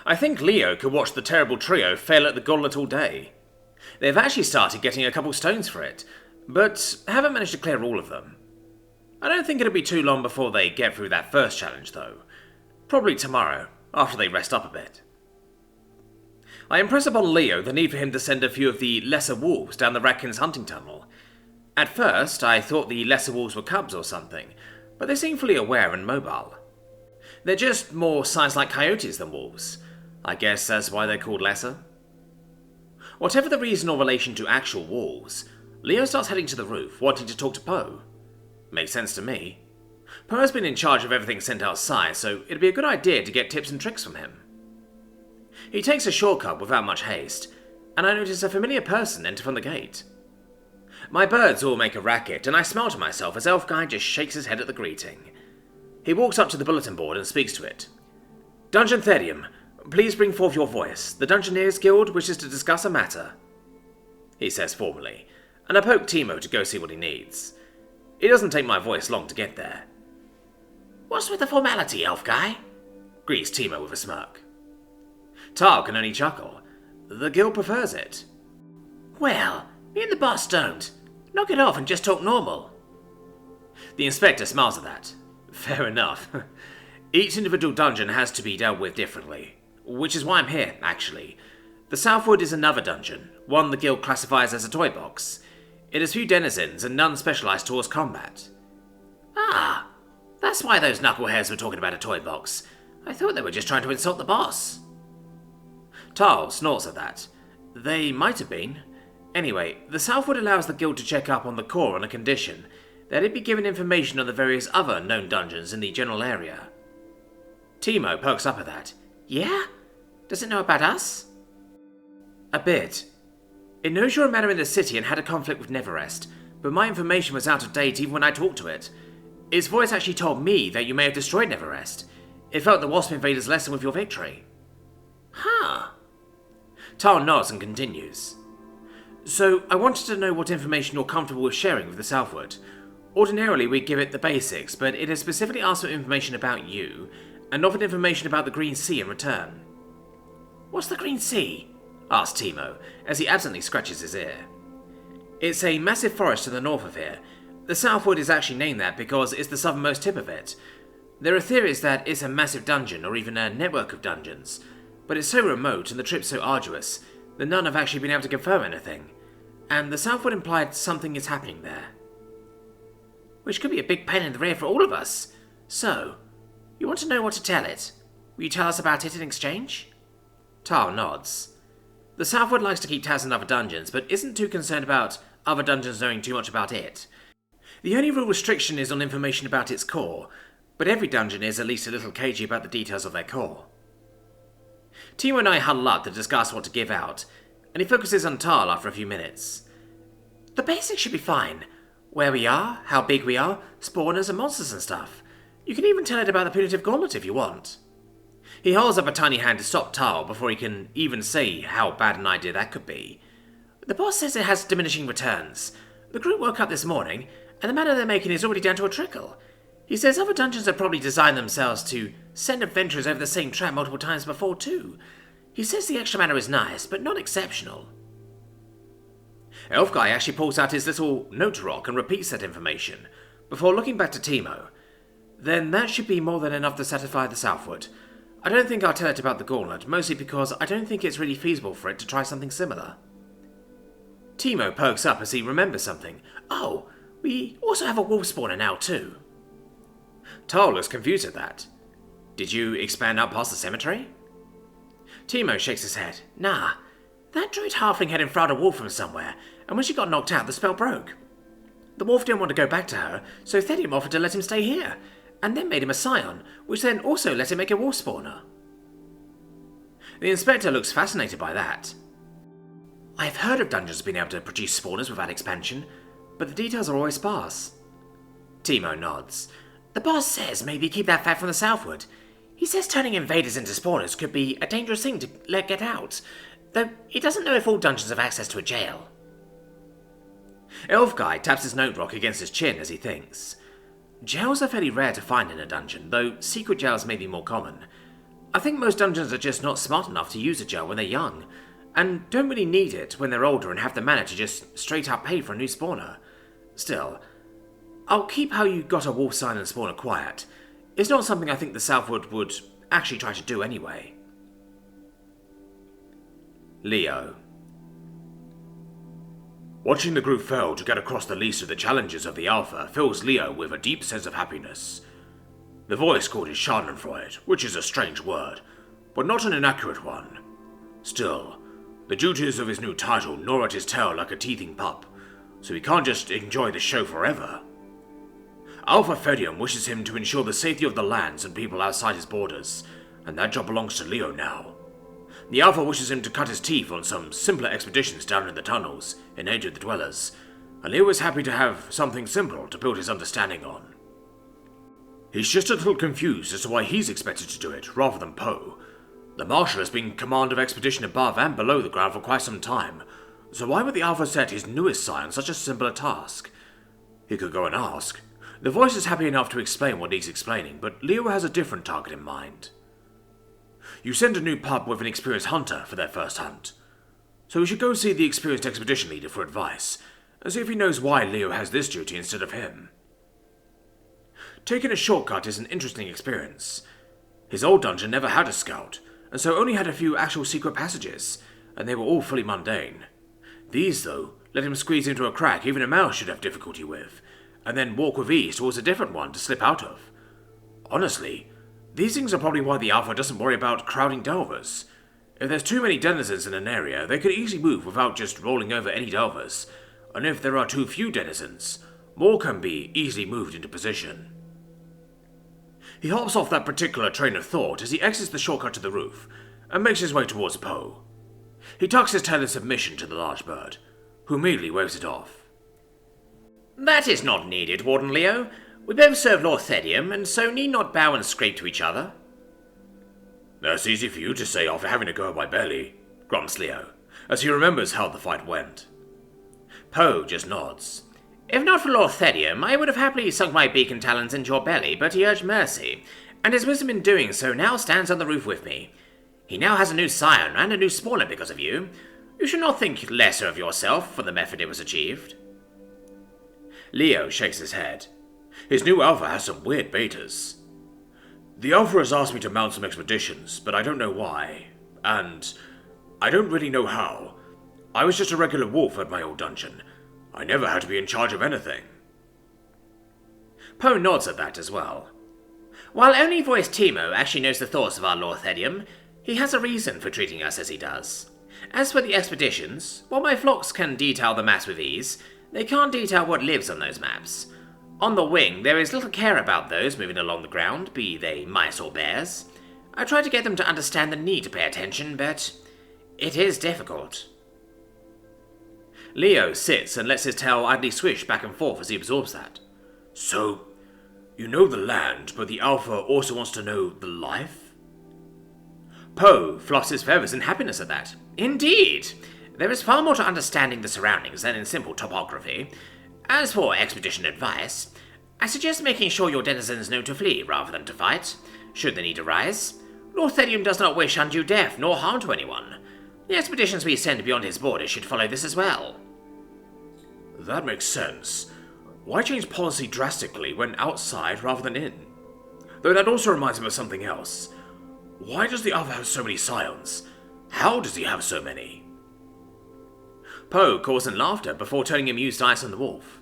I think Leo could watch the terrible trio fail at the gauntlet all day. They've actually started getting a couple stones for it, but haven't managed to clear all of them. I don't think it'll be too long before they get through that first challenge, though. Probably tomorrow, after they rest up a bit. I impress upon Leo the need for him to send a few of the lesser wolves down the Ratkin's hunting tunnel. At first, I thought the lesser wolves were cubs or something, but they seem fully aware and mobile. They're just more size like coyotes than wolves. I guess that's why they're called lesser. Whatever the reason or relation to actual wolves, Leo starts heading to the roof, wanting to talk to Poe. Makes sense to me. Poe has been in charge of everything sent outside, so it'd be a good idea to get tips and tricks from him. He takes a shortcut without much haste, and I notice a familiar person enter from the gate. My birds all make a racket, and I smile to myself as Elf Guy just shakes his head at the greeting. He walks up to the bulletin board and speaks to it. Dungeon Therium, please bring forth your voice. The Dungeoneers Guild wishes to discuss a matter, he says formally, and I poke Timo to go see what he needs. It doesn't take my voice long to get there. What's with the formality, Elf Guy? Greets Timo with a smirk. Tal can only chuckle. The guild prefers it. Well, me and the boss don't. Knock it off and just talk normal. The inspector smiles at that. Fair enough. Each individual dungeon has to be dealt with differently, which is why I'm here, actually. The Southwood is another dungeon, one the guild classifies as a toy box. It has few denizens and none specialised towards combat. Ah, that's why those knuckleheads were talking about a toy box. I thought they were just trying to insult the boss. Tal snorts at that. They might have been. Anyway, the Southwood allows the guild to check up on the core on a condition that it be given information on the various other known dungeons in the general area. Timo perks up at that. Yeah? Does it know about us? A bit. It knows you're a matter in the city and had a conflict with Neverrest, but my information was out of date even when I talked to it. Its voice actually told me that you may have destroyed Neverrest. It felt the Wasp invaders' lesson with your victory. Huh. Tal nods and continues. So, I wanted to know what information you're comfortable with sharing with the Southwood. Ordinarily, we give it the basics, but it has specifically asked for information about you, and offered information about the Green Sea in return. What's the Green Sea? Asks Timo, as he absently scratches his ear. It's a massive forest to the north of here. The Southwood is actually named that because it's the southernmost tip of it. There are theories that it's a massive dungeon, or even a network of dungeons, but it's so remote and the trip so arduous that none have actually been able to confirm anything, and the Southwood implied something is happening there. Which could be a big pain in the rear for all of us. So, you want to know what to tell it? Will you tell us about it in exchange? Tal nods. The Southwood likes to keep tabs on other dungeons, but isn't too concerned about other dungeons knowing too much about it. The only real restriction is on information about its core, but every dungeon is at least a little cagey about the details of their core. Timo and I huddle up to discuss what to give out, and he focuses on Tal after a few minutes. The basics should be fine. Where we are, how big we are, spawners and monsters and stuff. You can even tell it about the punitive gauntlet if you want. He holds up a tiny hand to stop Tal before he can even say how bad an idea that could be. The boss says it has diminishing returns. The group woke up this morning, and the mana they're making is already down to a trickle. He says other dungeons have probably designed themselves to send adventurers over the same track multiple times before too. He says the extra mana is nice, but not exceptional. Elf Guy actually pulls out his little note rock and repeats that information, before looking back to Timo. Then that should be more than enough to satisfy the Southwood. I don't think I'll tell it about the gauntlet, mostly because I don't think it's really feasible for it to try something similar. Timo perks up as he remembers something. Oh, we also have a wolf spawner now too. Tal looks confused at that. Did you expand out past the cemetery? Timo shakes his head. Nah, that druid halfling had enfrailed a wolf from somewhere, and when she got knocked out, the spell broke. The wolf didn't want to go back to her, so Therium offered to let him stay here, and then made him a scion, which then also let him make a wolf spawner. The inspector looks fascinated by that. I've heard of dungeons being able to produce spawners without expansion, but the details are always sparse. Timo nods. The boss says maybe keep that fact from the Southwood. He says turning invaders into spawners could be a dangerous thing to let get out, though he doesn't know if all dungeons have access to a jail. Elf Guy taps his note rock against his chin as he thinks. Jails are fairly rare to find in a dungeon, though secret jails may be more common. I think most dungeons are just not smart enough to use a gel when they're young, and don't really need it when they're older and have the mana to just straight up pay for a new spawner. Still, I'll keep how you got a wolf silent spawner quiet. It's not something I think the Southwood would actually try to do anyway. Leo. Watching the group fail to get across the least of the challenges of the Alpha fills Leo with a deep sense of happiness. The voice called it schadenfreude, which is a strange word, but not an inaccurate one. Still, the duties of his new title gnaw at his tail like a teething pup, so he can't just enjoy the show forever. Alpha Fedium wishes him to ensure the safety of the lands and people outside his borders, and that job belongs to Leo now. The Alpha wishes him to cut his teeth on some simpler expeditions down in the tunnels, in aid of the dwellers, and Leo is happy to have something simple to build his understanding on. He's just a little confused as to why he's expected to do it, rather than Poe. The Marshal has been in command of expedition above and below the ground for quite some time, so why would the Alpha set his newest scion such a simpler task? He could go and ask. The voice is happy enough to explain what needs explaining, but Leo has a different target in mind. You send a new pup with an experienced hunter for their first hunt, so we should go see the experienced expedition leader for advice, and see if he knows why Leo has this duty instead of him. Taking a shortcut is an interesting experience. His old dungeon never had a scout, and so only had a few actual secret passages, and they were all fully mundane. These, though, let him squeeze into a crack even a mouse should have difficulty with, and then walk with ease towards a different one to slip out of. Honestly, these things are probably why the Alpha doesn't worry about crowding delvers. If there's too many denizens in an area, they could easily move without just rolling over any delvers, and if there are too few denizens, more can be easily moved into position. He hops off that particular train of thought as he exits the shortcut to the roof, and makes his way towards Poe. He tucks his tail in submission to the large bird, who immediately waves it off. That is not needed, Warden Leo. We both serve Lord Thedium, and so need not bow and scrape to each other. That's easy for you to say after having to go at my belly, grumps Leo, as he remembers how the fight went. Poe just nods. If not for Lord Thedium, I would have happily sunk my beak and talons into your belly, but he urged mercy, and his wisdom in doing so now stands on the roof with me. He now has a new scion and a new spawner because of you. You should not think lesser of yourself for the method it was achieved. Leo shakes his head. His new Alpha has some weird betas. The Alpha has asked me to mount some expeditions, but I don't know why, and I don't really know how. I was just a regular wolf at my old dungeon. I never had to be in charge of anything. Poe nods at that as well. While only Voice Timo actually knows the thoughts of our Lord Thedium, he has a reason for treating us as he does. As for the expeditions, while my flocks can detail the maps with ease, they can't detail what lives on those maps. On the wing, there is little care about those moving along the ground, be they mice or bears. I try to get them to understand the need to pay attention, but it is difficult. Leo sits and lets his tail idly swish back and forth as he absorbs that. So, you know the land, but the Alpha also wants to know the life? Poe fluffs his feathers in happiness at that. Indeed! There is far more to understanding the surroundings than in simple topography. As for expedition advice, I suggest making sure your denizens know to flee rather than to fight, should the need arise. Lord Thedium does not wish undue death nor harm to anyone. The expeditions we send beyond his borders should follow this as well. That makes sense. Why change policy drastically when outside rather than in? Though that also reminds me of something else. Why does the Alpha have so many scions? How does he have so many? Poe calls in laughter before turning amused eyes on the wolf.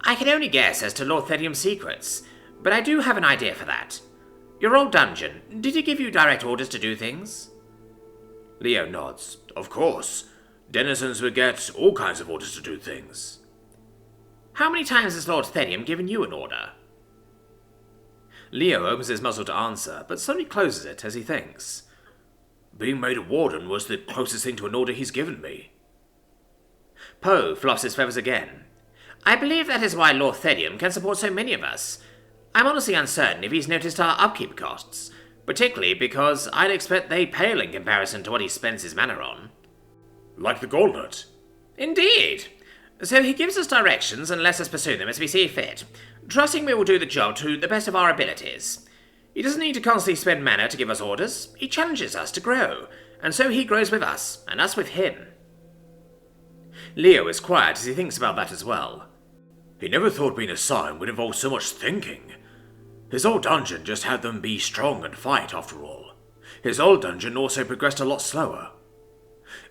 I can only guess as to Lord Thedium's secrets, but I do have an idea for that. Your old dungeon, did he give you direct orders to do things? Leo nods. Of course. Denizens would get all kinds of orders to do things. How many times has Lord Thedium given you an order? Leo opens his muzzle to answer, but suddenly closes it as he thinks. Being made a warden was the closest thing to an order he's given me. Poe fluffs his feathers again. I believe that is why Lord Thedium can support so many of us. I'm honestly uncertain if he's noticed our upkeep costs, particularly because I'd expect they pale in comparison to what he spends his mana on. Like the gauntlet? Indeed. So he gives us directions and lets us pursue them as we see fit, trusting we will do the job to the best of our abilities. He doesn't need to constantly spend mana to give us orders. He challenges us to grow, and so he grows with us, and us with him. Leo is quiet as he thinks about that as well. He never thought being a Scion would involve so much thinking. His old dungeon just had them be strong and fight, after all. His old dungeon also progressed a lot slower.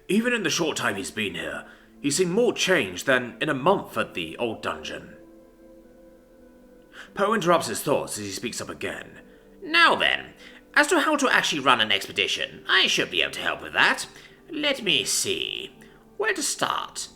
Even in the short time he's been here, he's seen more change than in a month at the old dungeon. Poe interrupts his thoughts as he speaks up again. Now then, as to how to actually run an expedition, I should be able to help with that. Let me see. Where to start?